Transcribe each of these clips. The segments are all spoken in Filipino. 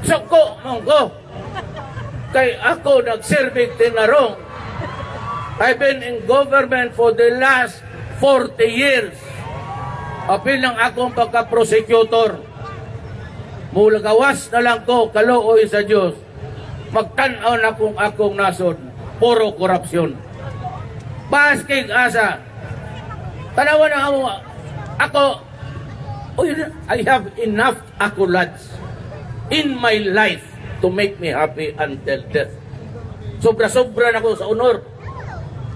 Suko monggo. Kay ako nagserving tinarong. I've been in government for the last 40 years. Apil ng akong pagka-prosecutor. Mula gawas na lang ko, kaluoy sa Diyos. Magtanaw na kung akong nasod. Puro korupsyon. Basking asa. Tanawan na ako, I have enough accolades in my life to make me happy until death. Sobra-sobra na ko sa honor.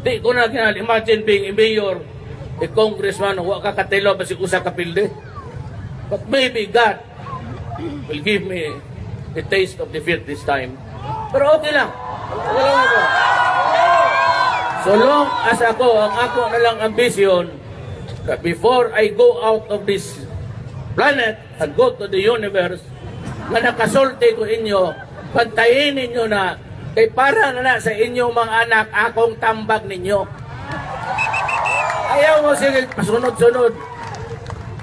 Di ko na imagine being a mayor, a congressman, huwag kakatilo ba si usa kapilde. But maybe God will give me a taste of defeat this time. Pero okay lang. Okay lang ako. So long as ako, ang ako na lang ambisyon, that before I go out of this planet and go to the universe, na nakasulti ko inyo, pantayin ninyo na, kay para na sa inyong mga anak, akong tambag ninyo. Ayaw mo sige, pasunod-sunod.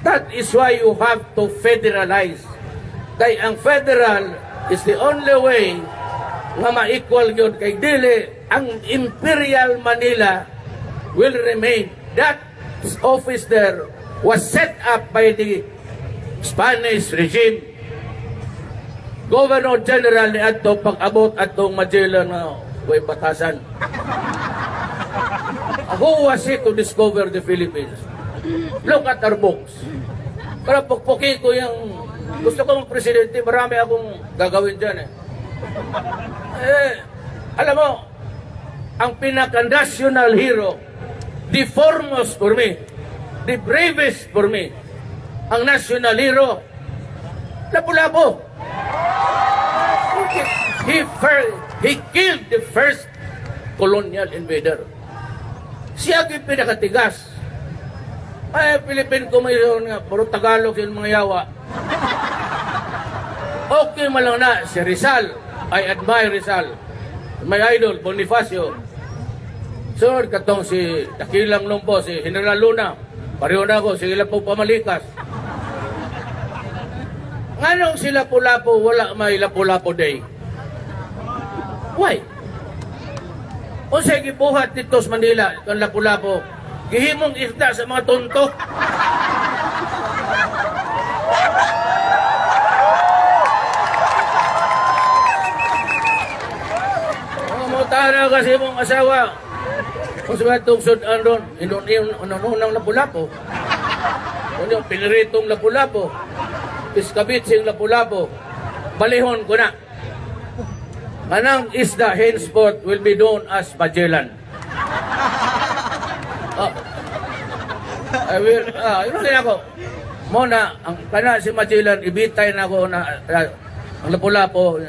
That is why you have to federalize. Kay ang federal is the only way nga ma-equal yun. Kay dili, ang Imperial Manila will remain. That office there was set up by the Spanish regime. Governor General ni Adto pag-abot atong Magellan na way batasan. Who was he to discover the Philippines? Look at our books. Para pukpukin ko yung gusto kong presidente, marami akong gagawin dyan alam mo, ang pinaka-national hero, the foremost for me, the bravest for me, ang national hero, Lapu-Lapu. He killed the first colonial invader. Siya ang pinakatigas. Ay, Pilipin ko mayroon nga, puro Tagalog yung mga yawa. Okay malang na, si Rizal, I admire Rizal. My idol, Bonifacio. Sunod katong si Dakilang Lumpo, si General Luna. Pareho na ako, sila po pamalikas. Nganong si Lapu-Lapu wala may Lapu-Lapu Day? Why? O sa gibuhat dito sa Manila, itong Lapu-Lapu, gihimong isda sa mga tonto. Tara kasi mong asawa. Kung sa tungsod andon, inunang Lapu-Lapu. Kung yung piniritong Lapu-Lapu, iskabitsing Lapu-Lapu, balihon ko na. Manang isda henceforth will be known as Magellan. Yun din ako. Muna, ang kana si Magellan, ibitay na ako na ang Lapu-Lapu,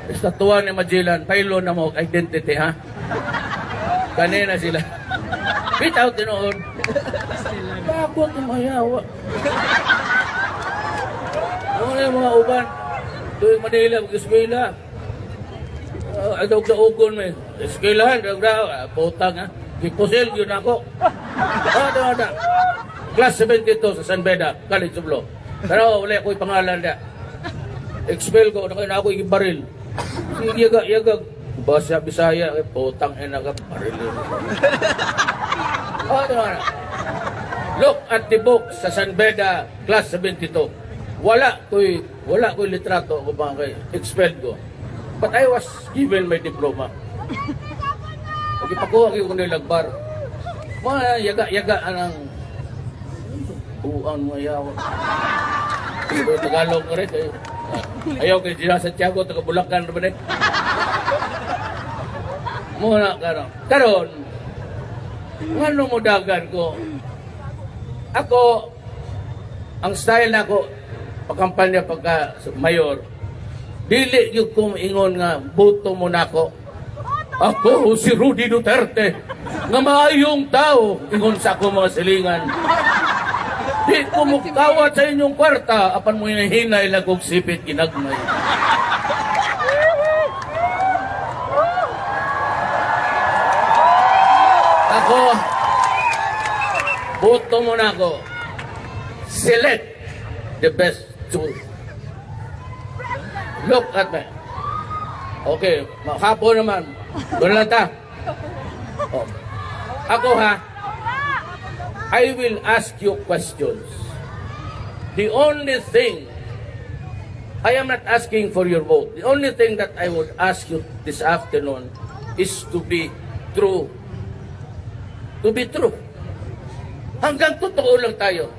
estatuan ni Magellan, pailo na mo identity, ha? Kanina sila. Bitaw tinoon. Bakot yung mayawa. Ano yung mga uban? Doon Manila, mag-eskwela. Agdaw sa ukon mo. Eskwelahan, putang, ha? Kipusil yun ako. Ada. Class 72 sa San Beda, College of Law. Pero wala ko'y pangalan na. Expel ko, na ako yung baril. Yagag. Basa Bisaya, putang enagap baril. Look at the book sa San Beda, Class 72. Wala ko'y litrato ko ba kay expelled ko. But I was given my diploma. Pagkipakuha ko nilagbar. Mga yaga anang buang mga yawa. Ito Tagalog ko rin. Ayaw kay Gina Santiago, taga Bulacan naman eh. Muna karon, ngano mo dagan ko? Ako, ang style na ako, pagkampanya pagka mayor, dili yung kumingon nga, buto mo na ako. Ako, si Rudy Duterte, nga maayong tao, ingon sa ako mga silingan. Di ko mukawat sa inyong kwarta, apan mo hinahinay lagog sipit ginagmay. Ako, boto mo na ako. Select the best tool. Look at me. Okay, hapon naman. Doon lang ta. Oh. Ako ha, I will ask you questions. The only thing, I am not asking for your vote. The only thing that I would ask you this afternoon is to be true. To be true. Hanggang totoo lang tayo.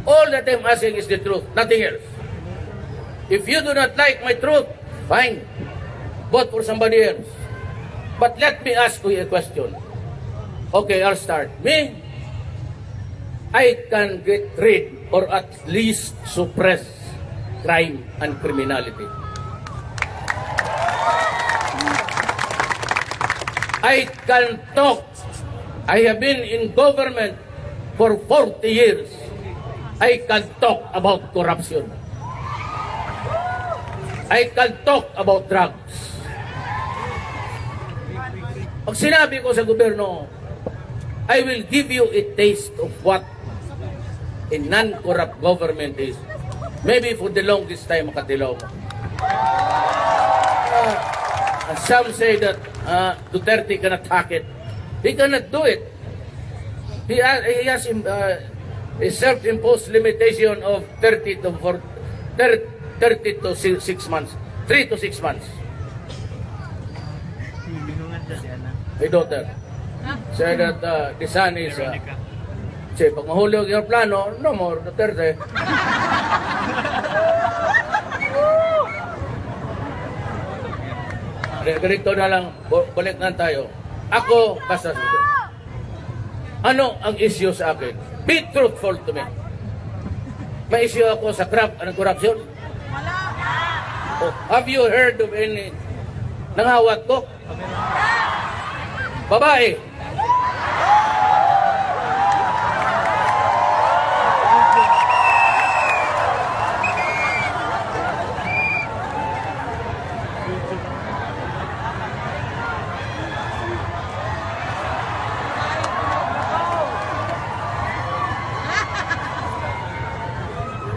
All that I'm asking is the truth, nothing else. If you do not like my truth, fine. Vote for somebody else. But let me ask you a question. Okay, I'll start. Me, I can get rid or at least suppress crime and criminality. I can talk. I have been in government for 40 years. I can talk about corruption. I can talk about drugs. Pag sinabi ko sa gobyerno, I will give you a taste of what a non-corrupt government is. Maybe for the longest time, makatilaw mo. Some say that Duterte cannot hack it. He cannot do it. He has a self-imposed limitation of 30 to 6 months. 3 to 6 months. My daughter said that the son is... say, pag mahulog yung plano, no more, Duterte. Ganito na lang, balik na tayo. Ako, basta sudo. Ano ang issue sa akin? Be truthful to me. May issue ako sa corruption? Oh, have you heard of any nanghawat ko? Babae.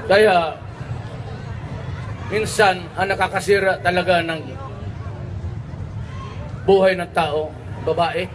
Kaya, minsan, ang nakakasira talaga ng buhay ng tao, babae.